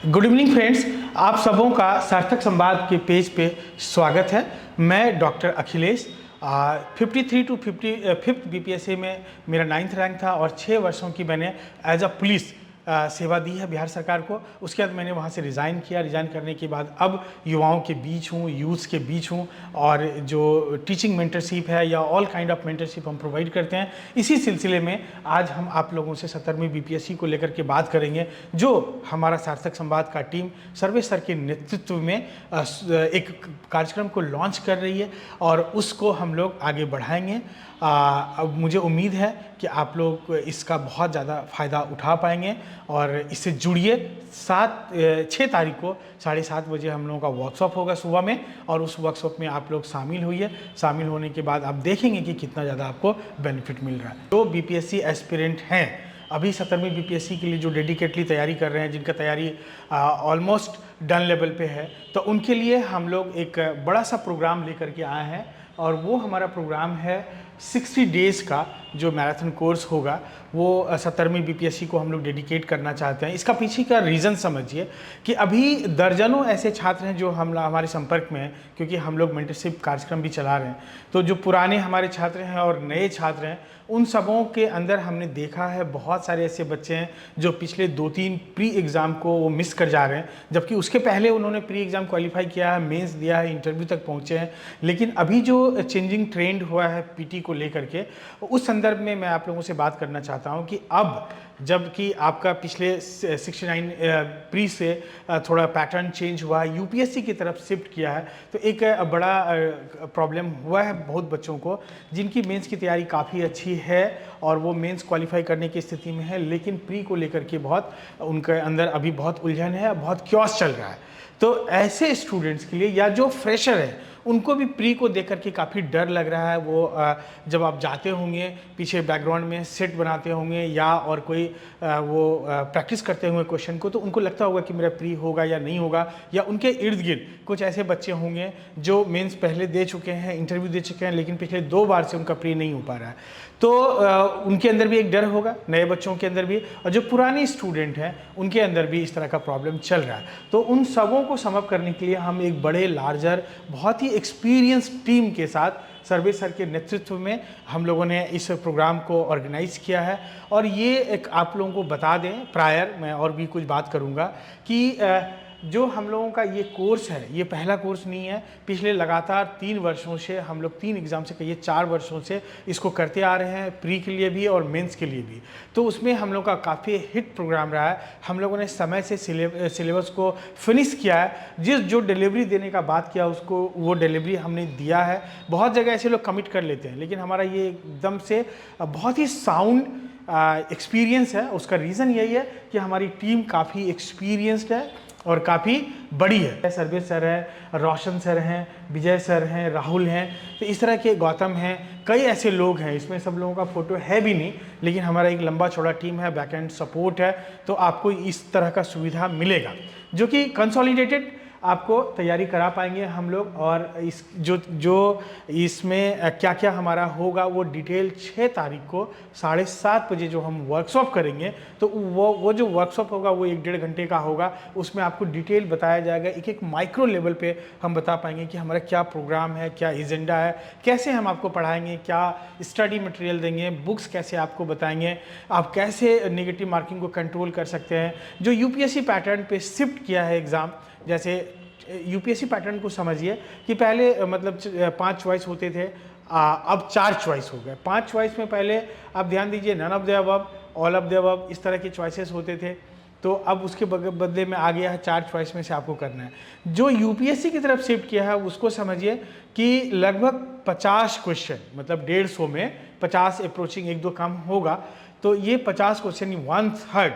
Good evening friends, आप सबों का सार्थक संवाद के पेज पे स्वागत है। मैं डॉक्टर अखिलेश 53 टू 55 बीपीएससी में मेरा 9th रैंक था और 6 वर्षों की मैंने एज अ पुलिस सेवा दी है बिहार सरकार को। उसके बाद मैंने वहाँ से रिज़ाइन किया। रिज़ाइन करने के बाद अब युवाओं के बीच हूँ, यूथ्स के बीच हूँ और जो टीचिंग मेंटरशिप है या ऑल काइंड ऑफ मेंटरशिप हम प्रोवाइड करते हैं। इसी सिलसिले में आज हम आप लोगों से 17वीं बीपीएससी को लेकर के बात करेंगे, जो हमारा सार्थक संवाद का टीम सर्वे सर के नेतृत्व में एक कार्यक्रम को लॉन्च कर रही है और उसको हम लोग आगे बढ़ाएंगे। अब मुझे उम्मीद है कि आप लोग इसका बहुत ज़्यादा फ़ायदा उठा पाएंगे और इससे जुड़िए। 6 तारीख को 7:30 बजे हम लोगों का वर्कशॉप होगा सुबह में और उस वर्कशॉप में आप लोग शामिल होइए। शामिल होने के बाद आप देखेंगे कि कितना ज़्यादा आपको बेनिफिट मिल रहा है। जो बीपीएससी एस्पिरेंट हैं, अभी 17वीं बीपीएससी के लिए जो डेडिकेटली तैयारी कर रहे हैं, जिनका तैयारी ऑलमोस्ट डन लेवल पे है, तो उनके लिए हम लोग एक बड़ा सा प्रोग्राम लेकर के आए हैं और वो हमारा प्रोग्राम है 60 डेज़ का जो मैराथन कोर्स होगा। वो 17वीं बीपीएससी को हम लोग डेडिकेट करना चाहते हैं। इसका पीछे का रीज़न समझिए कि अभी दर्जनों ऐसे छात्र हैं जो हमारे संपर्क में हैं, क्योंकि हम लोग मेंटरशिप कार्यक्रम भी चला रहे हैं। तो जो पुराने हमारे छात्र हैं और नए छात्र हैं, उन सबों के अंदर हमने देखा है बहुत सारे ऐसे बच्चे हैं जो पिछले 2-3 प्री एग्ज़ाम को वो मिस कर जा रहे हैं, जबकि उसके पहले उन्होंने प्री एग्ज़ाम क्वालिफाई किया है, मेंस दिया है, इंटरव्यू तक पहुँचे हैं। लेकिन अभी जो चेंजिंग ट्रेंड हुआ है पीटी को लेकर के, उस संदर्भ में मैं आप लोगों से बात करना चाहता हूं कि अब जबकि आपका पिछले 69 प्री से थोड़ा पैटर्न चेंज हुआ है, यूपीएससी की तरफ शिफ्ट किया है, तो एक बड़ा प्रॉब्लम हुआ है बहुत बच्चों को जिनकी मेंस की तैयारी काफ़ी अच्छी है और वो मेंस क्वालिफाई करने की स्थिति में है, लेकिन प्री को लेकर के बहुत उनके अंदर अभी बहुत उलझन है, बहुत क्योस चल रहा है। तो ऐसे स्टूडेंट्स के लिए या जो फ्रेशर है उनको भी प्री को देख करके काफ़ी डर लग रहा है। वो जब आप जाते होंगे पीछे बैकग्राउंड में सेट बनाते होंगे या और कोई वो प्रैक्टिस करते होंगे क्वेश्चन को, तो उनको लगता होगा कि मेरा प्री होगा या नहीं होगा। या उनके इर्द गिर्द कुछ ऐसे बच्चे होंगे जो मेंस पहले दे चुके हैं, इंटरव्यू दे चुके हैं, लेकिन पिछले 2 बार से उनका प्री नहीं हो पा रहा है। तो उनके अंदर भी एक डर होगा, नए बच्चों के अंदर भी, और जो पुराने स्टूडेंट हैं उनके अंदर भी इस तरह का प्रॉब्लम चल रहा है। तो उन सबों को सम अप करने के लिए हम एक बड़े लार्जर बहुत ही एक्सपीरियंस टीम के साथ सर्वे सर के नेतृत्व में हम लोगों ने इस प्रोग्राम को ऑर्गेनाइज किया है। और ये एक आप लोगों को बता दें, प्रायर मैं और भी कुछ बात करूँगा कि जो हम लोगों का ये कोर्स है, ये पहला कोर्स नहीं है। पिछले लगातार 3 वर्षों से हम लोग 3 एग्ज़ाम से कहिए 4 वर्षों से इसको करते आ रहे हैं, प्री के लिए भी और मेंस के लिए भी। तो उसमें हम लोग का काफ़ी हिट प्रोग्राम रहा है। हम लोगों ने समय से सिलेबस को फिनिश किया है। जो डिलीवरी देने का बात किया उसको वो डिलीवरी हमने दिया है। बहुत जगह ऐसे लोग कमिट कर लेते हैं, लेकिन हमारा ये एकदम से बहुत ही साउंड एक्सपीरियंस है। उसका रीज़न यही है कि हमारी टीम काफ़ी एक्सपीरियंस्ड है और काफ़ी बड़ी है। सर्वे सर हैं, रोशन सर हैं, विजय सर हैं, राहुल हैं, तो इस तरह के गौतम हैं, कई ऐसे लोग हैं। इसमें सब लोगों का फोटो है भी नहीं, लेकिन हमारा एक लंबा चौड़ा टीम है, बैक एंड सपोर्ट है। तो आपको इस तरह का सुविधा मिलेगा जो कि कंसोलिडेटेड आपको तैयारी करा पाएंगे हम लोग। और इस जो इसमें क्या क्या हमारा होगा वो डिटेल 6 तारीख को 7:30 बजे जो हम वर्कशॉप करेंगे, तो वो जो वर्कशॉप होगा वो 1-1.5 घंटे का होगा। उसमें आपको डिटेल बताया जाएगा, एक माइक्रो लेवल पे हम बता पाएंगे कि हमारा क्या प्रोग्राम है, क्या एजेंडा है, कैसे हम आपको पढ़ाएंगे, क्या स्टडी मटेरियल देंगे, बुक्स कैसे आपको बताएंगे, आप कैसे नेगेटिव मार्किंग को कंट्रोल कर सकते हैं। जो यूपीएससी पैटर्न पे शिफ्ट किया है एग्ज़ाम, जैसे यूपीएससी पैटर्न को समझिए कि पहले मतलब 5 चॉइस होते थे, अब 4 चॉइस हो गए। 5 चॉइस में पहले आप ध्यान दीजिए none of the above, all of the above, इस तरह के चॉइसेस होते थे। तो अब उसके बदले में आ गया है 4 चॉइस में से आपको करना है। जो यूपीएससी की तरफ शिफ्ट किया है उसको समझिए कि लगभग 50 क्वेश्चन, मतलब 150 में 50 अप्रोचिंग 1-2 कम होगा। तो ये 50 क्वेश्चन 1/3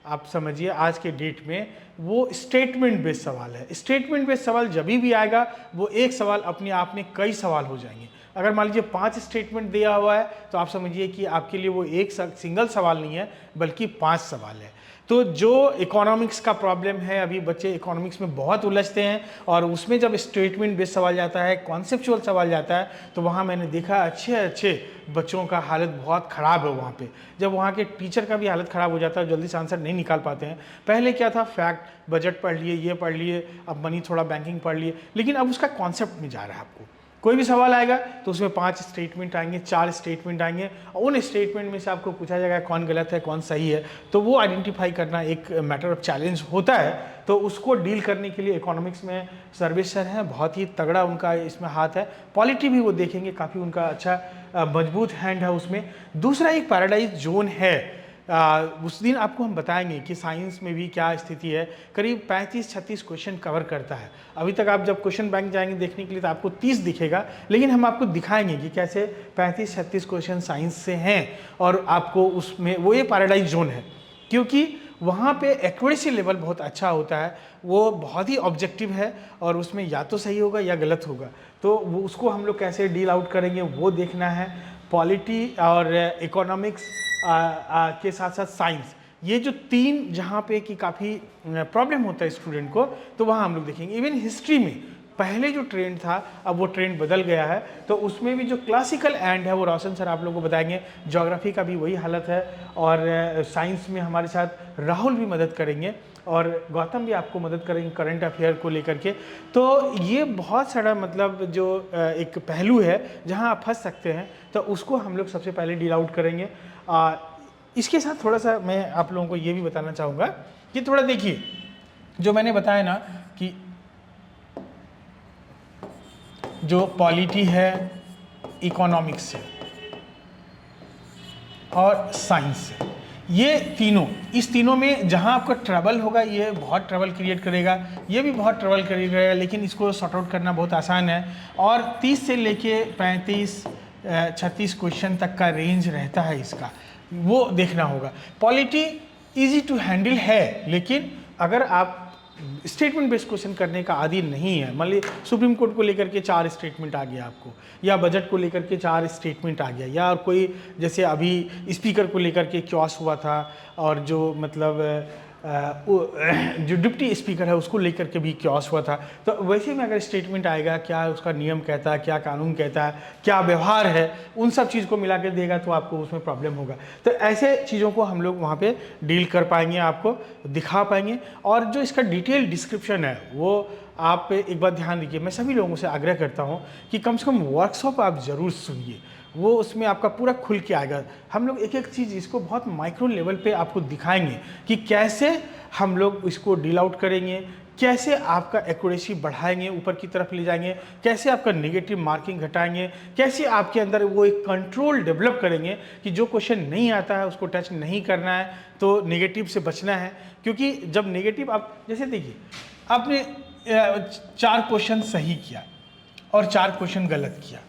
आप समझिए आज के डेट में वो स्टेटमेंट बेस्ड सवाल है। स्टेटमेंट बेस्ड सवाल जब भी आएगा वो एक सवाल अपने आप में कई सवाल हो जाएंगे। अगर मान लीजिए 5 स्टेटमेंट दिया हुआ है तो आप समझिए कि आपके लिए वो एक सिंगल सवाल नहीं है बल्कि 5 सवाल है। तो जो इकोनॉमिक्स का प्रॉब्लम है, अभी बच्चे इकोनॉमिक्स में बहुत उलझते हैं और उसमें जब स्टेटमेंट बेस्ड सवाल जाता है, कॉन्सेप्चुअल सवाल जाता है, तो वहाँ मैंने देखा अच्छे अच्छे बच्चों का हालत बहुत ख़राब है वहाँ पे। जब वहाँ के टीचर का भी हालत ख़राब हो जाता है, जल्दी से आंसर नहीं निकाल पाते हैं। पहले क्या था, फैक्ट, बजट पढ़ लिए, ये पढ़ लिए, अब मनी थोड़ा बैंकिंग पढ़ लिए, लेकिन अब उसका कॉन्सेप्ट में जा रहा है। आपको कोई भी सवाल आएगा तो उसमें 5 स्टेटमेंट आएंगे, 4 स्टेटमेंट आएंगे, और उन स्टेटमेंट में से आपको पूछा जाएगा कौन गलत है कौन सही है, तो वो आइडेंटिफाई करना एक मैटर ऑफ चैलेंज होता है। तो उसको डील करने के लिए इकोनॉमिक्स में सर्विस सर हैं, बहुत ही तगड़ा उनका इसमें हाथ है। पॉलिटी भी वो देखेंगे, काफ़ी उनका अच्छा मजबूत हैंड है उसमें। दूसरा एक पैराडाइज जोन है, उस दिन आपको हम बताएंगे कि साइंस में भी क्या स्थिति है। करीब 35-36 क्वेश्चन कवर करता है। अभी तक आप जब क्वेश्चन बैंक जाएंगे देखने के लिए तो आपको 30 दिखेगा, लेकिन हम आपको दिखाएंगे कि कैसे 35-36 क्वेश्चन साइंस से हैं, और आपको उसमें वो ये पैराडाइज जोन है, क्योंकि वहाँ पे एक्यूरेसी लेवल बहुत अच्छा होता है, वो बहुत ही ऑब्जेक्टिव है, और उसमें या तो सही होगा या गलत होगा। तो वो उसको हम लोग कैसे डील आउट करेंगे वो देखना है। पॉलिटी और इकोनॉमिक्स के साथ साथ साइंस, ये जो तीन जहाँ पे कि काफ़ी प्रॉब्लम होता है स्टूडेंट को, तो वहाँ हम लोग देखेंगे। इवन हिस्ट्री में पहले जो ट्रेंड था, अब वो ट्रेंड बदल गया है, तो उसमें भी जो क्लासिकल एंड है वो रोशन सर आप लोगों को बताएंगे। ज्योग्राफी का भी वही हालत है, और साइंस में हमारे साथ राहुल भी मदद करेंगे, और गौतम भी आपको मदद करेंगे करंट अफेयर को लेकर के। तो ये बहुत सारा मतलब जो एक पहलू है जहाँ आप फंस सकते हैं, तो उसको हम लोग सबसे पहले डील आउट करेंगे। इसके साथ थोड़ा सा मैं आप लोगों को ये भी बताना चाहूँगा कि थोड़ा देखिए, जो मैंने बताया ना कि जो पॉलिटी है, इकोनॉमिक्स है और साइंस है, ये तीनों, इस तीनों में जहाँ आपका ट्रबल होगा, ये बहुत ट्रबल क्रिएट करेगा, ये भी बहुत ट्रबल क्रिएट करेगा, लेकिन इसको सॉर्ट आउट करना बहुत आसान है। और 30 से लेके 35-36 क्वेश्चन तक का रेंज रहता है इसका, वो देखना होगा। पॉलिटी इजी टू हैंडल है, लेकिन अगर आप स्टेटमेंट बेस्ड क्वेश्चन करने का आदी नहीं है, मान लीजिए सुप्रीम कोर्ट को लेकर के 4 स्टेटमेंट आ गया आपको, या बजट को लेकर के 4 स्टेटमेंट आ गया, या कोई जैसे अभी स्पीकर को लेकर के क्योस हुआ था, और जो मतलब जो डिप्टी स्पीकर है उसको लेकर के भी क्योस हुआ था, तो वैसे में अगर स्टेटमेंट आएगा, क्या उसका नियम कहता है, क्या कानून कहता है, क्या व्यवहार है, उन सब चीज़ को मिला के देगा तो आपको उसमें प्रॉब्लम होगा। तो ऐसे चीज़ों को हम लोग वहाँ पे डील कर पाएंगे, आपको दिखा पाएंगे। और जो इसका डिटेल डिस्क्रिप्शन है वो आप एक बार ध्यान दीजिए। मैं सभी लोगों से आग्रह करता हूँ कि कम से कम वर्कशॉप आप ज़रूर सुनिए, वो उसमें आपका पूरा खुल के आएगा। हम लोग एक एक चीज़ इसको बहुत माइक्रो लेवल पे आपको दिखाएंगे कि कैसे हम लोग इसको डील आउट करेंगे, कैसे आपका एक्यूरेसी बढ़ाएंगे, ऊपर की तरफ ले जाएंगे, कैसे आपका नेगेटिव मार्किंग घटाएंगे, कैसे आपके अंदर वो एक कंट्रोल डेवलप करेंगे कि जो क्वेश्चन नहीं आता है उसको टच नहीं करना है, तो नेगेटिव से बचना है। क्योंकि जब नेगेटिव, आप जैसे देखिए, आपने 4 क्वेश्चन सही किया और 4 क्वेश्चन गलत किया।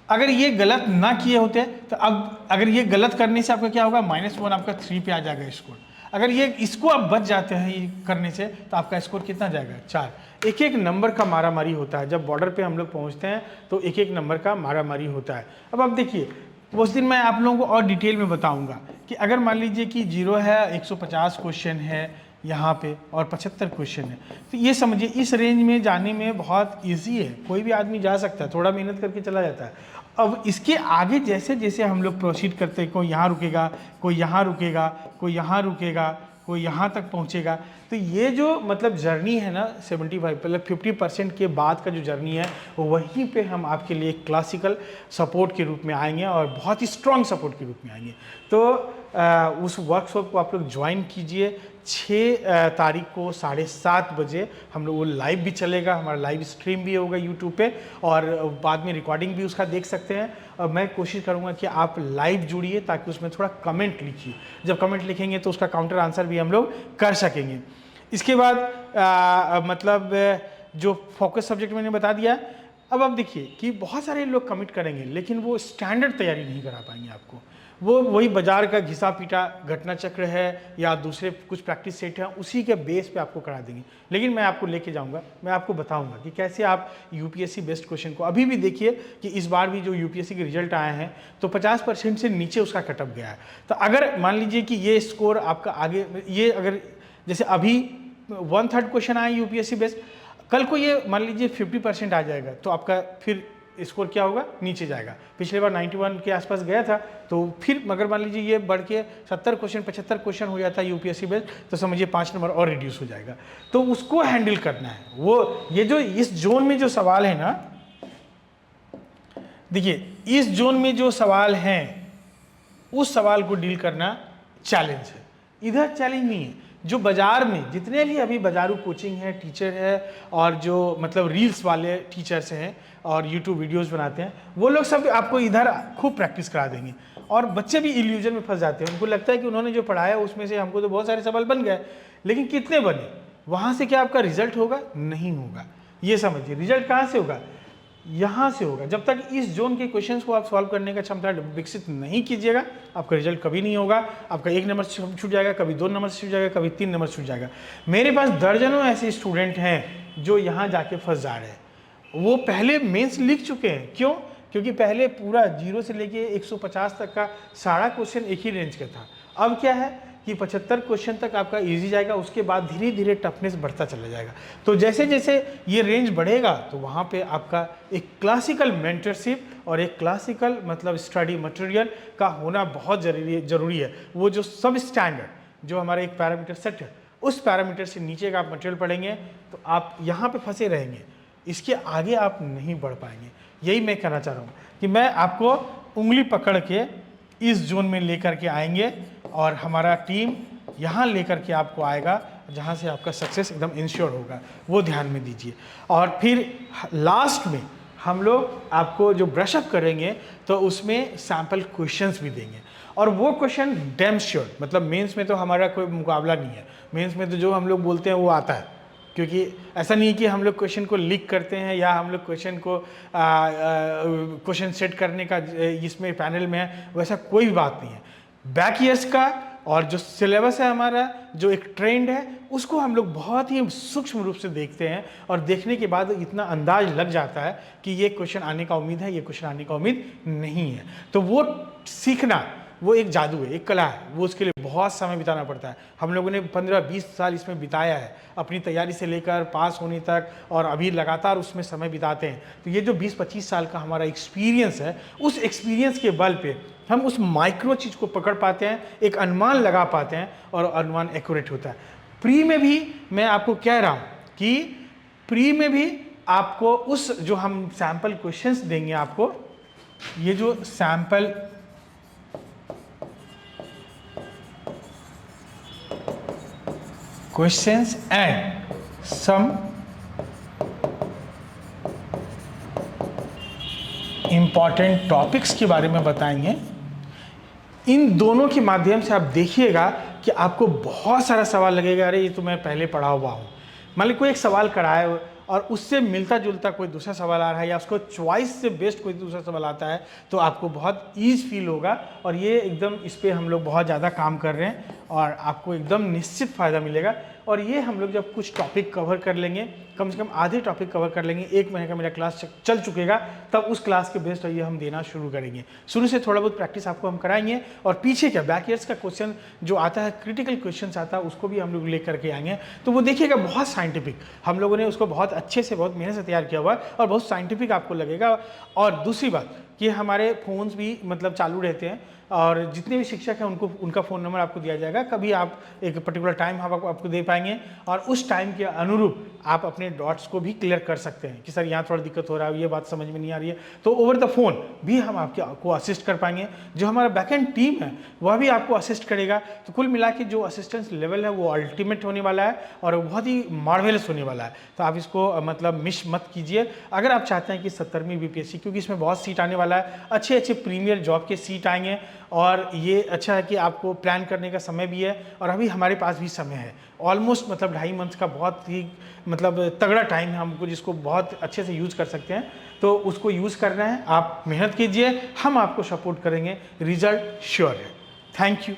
अगर ये गलत ना किए होते तो अब अगर ये गलत करने से आपका क्या होगा, -1 आपका 3 पे आ जाएगा स्कोर। अगर ये इसको आप बच जाते हैं ये करने से तो आपका स्कोर कितना जाएगा, 4। एक एक नंबर का मारामारी होता है। जब बॉर्डर पे हम लोग पहुंचते हैं तो एक एक नंबर का मारामारी होता है। अब आप देखिए, उस दिन मैं आप लोगों को और डिटेल में बताऊंगा कि अगर मान लीजिए कि 0 है, 150 क्वेश्चन है यहाँ पे और 75 क्वेश्चन है, तो ये समझिए इस रेंज में जाने में बहुत ईजी है, कोई भी आदमी जा सकता है, थोड़ा मेहनत करके चला जाता है। अब इसके आगे जैसे जैसे हम लोग प्रोसीड करते हैं, कोई यहाँ रुकेगा, कोई यहाँ रुकेगा, कोई यहाँ रुकेगा, कोई यहाँ तक पहुँचेगा, तो ये जो मतलब जर्नी है ना 75 मतलब 50% के बाद का जो जर्नी है, वहीं पे हम आपके लिए क्लासिकल सपोर्ट के रूप में आएंगे और बहुत ही स्ट्रॉन्ग सपोर्ट के रूप में आएंगे। तो उस वर्कशॉप को आप लोग ज्वाइन कीजिए। 6 तारीख को 7:30 बजे हम लोग वो लाइव भी चलेगा, हमारा लाइव स्ट्रीम भी होगा यूट्यूब पे, और बाद में रिकॉर्डिंग भी उसका देख सकते हैं। और मैं कोशिश करूंगा कि आप लाइव जुड़िए ताकि उसमें थोड़ा कमेंट लिखिए। जब कमेंट लिखेंगे तो उसका काउंटर आंसर भी हम लोग कर सकेंगे। इसके बाद मतलब जो फोकस सब्जेक्ट मैंने बता दिया। अब आप देखिए कि बहुत सारे लोग कमिट करेंगे लेकिन वो स्टैंडर्ड तैयारी नहीं करा पाएंगे आपको। वो वही बाजार का घिसा पीटा घटना चक्र है या दूसरे कुछ प्रैक्टिस सेट हैं, उसी के बेस पे आपको करा देंगे। लेकिन मैं आपको लेके जाऊंगा, मैं आपको बताऊंगा कि कैसे आप यूपीएससी बेस्ड क्वेश्चन को, अभी भी देखिए कि इस बार भी जो यूपीएससी के रिजल्ट आए हैं तो 50% से नीचे उसका कटअप गया है। तो अगर मान लीजिए कि ये स्कोर आपका आगे, ये अगर जैसे अभी 1/3 क्वेश्चन आए यूपीएससी बेस्ड, कल को ये मान लीजिए 50% आ जाएगा तो आपका फिर स्कोर क्या होगा, नीचे जाएगा। पिछले बार 91 के आसपास गया था, तो फिर मगर मान लीजिए ये बढ़ के 70 क्वेश्चन 75 क्वेश्चन हो जाता है यूपीएससी बेस्ड, तो समझिए 5 नंबर और रिड्यूस हो जाएगा। तो उसको हैंडल करना है। वो ये जो इस जोन में जो सवाल है ना, देखिए इस जोन में जो सवाल हैं उस सवाल को डील करना चैलेंज है, इधर चैलेंज नहीं है। जो बाजार में जितने भी अभी बाजारू कोचिंग है, टीचर है, और जो मतलब रील्स वाले टीचर्स हैं और यूट्यूब वीडियोस बनाते हैं, वो लोग सब आपको इधर खूब प्रैक्टिस करा देंगे। और बच्चे भी इल्यूजन में फंस जाते हैं, उनको लगता है कि उन्होंने जो पढ़ाया उसमें से हमको तो बहुत सारे सवाल बन गए, लेकिन कितने बने, वहाँ से क्या आपका रिजल्ट होगा, नहीं होगा। ये समझिए रिजल्ट कहाँ से होगा, यहाँ से होगा। जब तक इस जोन के क्वेश्चंस को आप सॉल्व करने का क्षमता विकसित नहीं कीजिएगा, आपका रिजल्ट कभी नहीं होगा। आपका 1 नंबर छूट जाएगा, कभी 2 नंबर छूट जाएगा, कभी 3 नंबर छूट जाएगा। मेरे पास दर्जनों ऐसे स्टूडेंट हैं जो यहाँ जाके फंस जा रहे हैं। वो पहले मेंस लिख चुके हैं, क्यों? क्योंकि पहले पूरा 0 से लेके 150 तक का सारा क्वेश्चन एक ही रेंज का था। अब क्या है कि 75 क्वेश्चन तक आपका इजी जाएगा, उसके बाद धीरे धीरे टफनेस बढ़ता चला जाएगा। तो जैसे जैसे ये रेंज बढ़ेगा तो वहाँ पे आपका एक क्लासिकल मेंटरशिप और एक क्लासिकल मतलब स्टडी मटेरियल का होना बहुत ज़रूरी है। वो जो सब स्टैंडर्ड जो हमारा एक पैरामीटर सेट है, उस पैरामीटर से नीचे का आप मटेरियल पढ़ेंगे तो आप यहाँ पे फंसे रहेंगे, इसके आगे आप नहीं बढ़ पाएंगे। यही मैं कहना चाह रहा हूँ कि मैं आपको उंगली पकड़ के इस जोन में लेकर के आएंगे और हमारा टीम यहाँ लेकर के आपको आएगा जहाँ से आपका सक्सेस एकदम इंश्योर होगा, वो ध्यान में दीजिए। और फिर लास्ट में हम लोग आपको जो ब्रशअप करेंगे तो उसमें सैम्पल क्वेश्चंस भी देंगे, और वो क्वेश्चन डैम श्योर, मतलब मेंस में तो हमारा कोई मुकाबला नहीं है। मेंस में तो जो हम लोग बोलते हैं वो आता है, क्योंकि ऐसा नहीं है कि हम लोग क्वेश्चन को लीक करते हैं या हम लोग क्वेश्चन को क्वेश्चन सेट करने का इसमें पैनल में है, वैसा कोई भी बात नहीं है। बैक ईयर्स का और जो सिलेबस है हमारा, जो एक ट्रेंड है, उसको हम लोग बहुत ही सूक्ष्म रूप से देखते हैं, और देखने के बाद इतना अंदाज लग जाता है कि ये क्वेश्चन आने का उम्मीद है, ये क्वेश्चन आने का उम्मीद नहीं है। तो वो सीखना वो एक जादू है, एक कला है, वो उसके लिए बहुत समय बिताना पड़ता है। हम लोगों ने 15-20 साल इसमें बिताया है, अपनी तैयारी से लेकर पास होने तक, और अभी लगातार उसमें समय बिताते हैं। तो ये जो 20-25 साल का हमारा एक्सपीरियंस है, उस एक्सपीरियंस के बल पे हम उस माइक्रो चीज़ को पकड़ पाते हैं, एक अनुमान लगा पाते हैं, और अनुमान एक्यूरेट होता है। प्री में भी मैं आपको कह रहा हूँ कि प्री में भी आपको उस जो हम सैम्पल क्वेश्चंस देंगे आपको, ये जो sample questions and some important topics के बारे में बताएंगे। इन दोनों के माध्यम से आप देखिएगा कि आपको बहुत सारा सवाल लगेगा, अरे ये तो मैं पहले पढ़ा हुआ हूँ। मान ली कोई एक सवाल कराए और उससे मिलता जुलता कोई दूसरा सवाल आ रहा है, या उसको चॉइस से बेस्ड कोई दूसरा सवाल आता है, तो आपको बहुत ईज फील होगा। और ये एकदम इस पर हम लोग बहुत ज़्यादा काम कर रहे हैं, और आपको एकदम निश्चित फ़ायदा मिलेगा। और ये हम लोग जब कुछ टॉपिक कवर कर लेंगे, कम से कम आधे टॉपिक कवर कर लेंगे, 1 महीने का मेरा क्लास चल चुकेगा, तब उस क्लास के बेस्ड ये हम देना शुरू करेंगे। शुरू से थोड़ा बहुत प्रैक्टिस आपको हम कराएंगे, और पीछे क्या बैक ईयर्स का क्वेश्चन जो आता है, क्रिटिकल क्वेश्चन आता है, उसको भी हम लोग लेकर के आएंगे। तो वो देखिएगा बहुत साइंटिफिक, हम लोगों ने उसको बहुत अच्छे से बहुत मेहनत से तैयार किया हुआ है, और बहुत साइंटिफिक आपको लगेगा। और दूसरी बात कि हमारे फ़ोन्स भी मतलब चालू रहते हैं, और जितने भी शिक्षक हैं उनको उनका फ़ोन नंबर आपको दिया जाएगा। कभी आप एक पर्टिकुलर टाइम हम आपको दे पाएंगे, और उस टाइम के अनुरूप आप अपने डॉट्स को भी क्लियर कर सकते हैं कि सर यहाँ थोड़ा दिक्कत हो रहा है, ये बात समझ में नहीं आ रही है, तो ओवर द फोन भी हम आपको असिस्ट कर पाएंगे। जो हमारा बैकएंड टीम है वह भी आपको असिस्ट करेगा। तो कुल मिला के जो असिस्टेंस लेवल है वो अल्टीमेट होने वाला है, और बहुत ही मार्वेलस होने वाला है। तो आप इसको मतलब मिस मत कीजिए। अगर आप चाहते हैं कि 70वीं बीपीएससी, क्योंकि इसमें बहुत सीट आने वाला वाला है, अच्छे अच्छे प्रीमियर जॉब के सीट आएंगे और ये अच्छा है कि आपको प्लान करने का समय भी है और अभी हमारे पास भी समय है ऑलमोस्ट मतलब 2.5 मंथ का बहुत ही मतलब तगड़ा टाइम है हमको जिसको बहुत अच्छे से यूज़ कर सकते हैं। तो उसको यूज़ करना है, आप मेहनत कीजिए, हम आपको सपोर्ट करेंगे, रिजल्ट श्योर है। Thank you.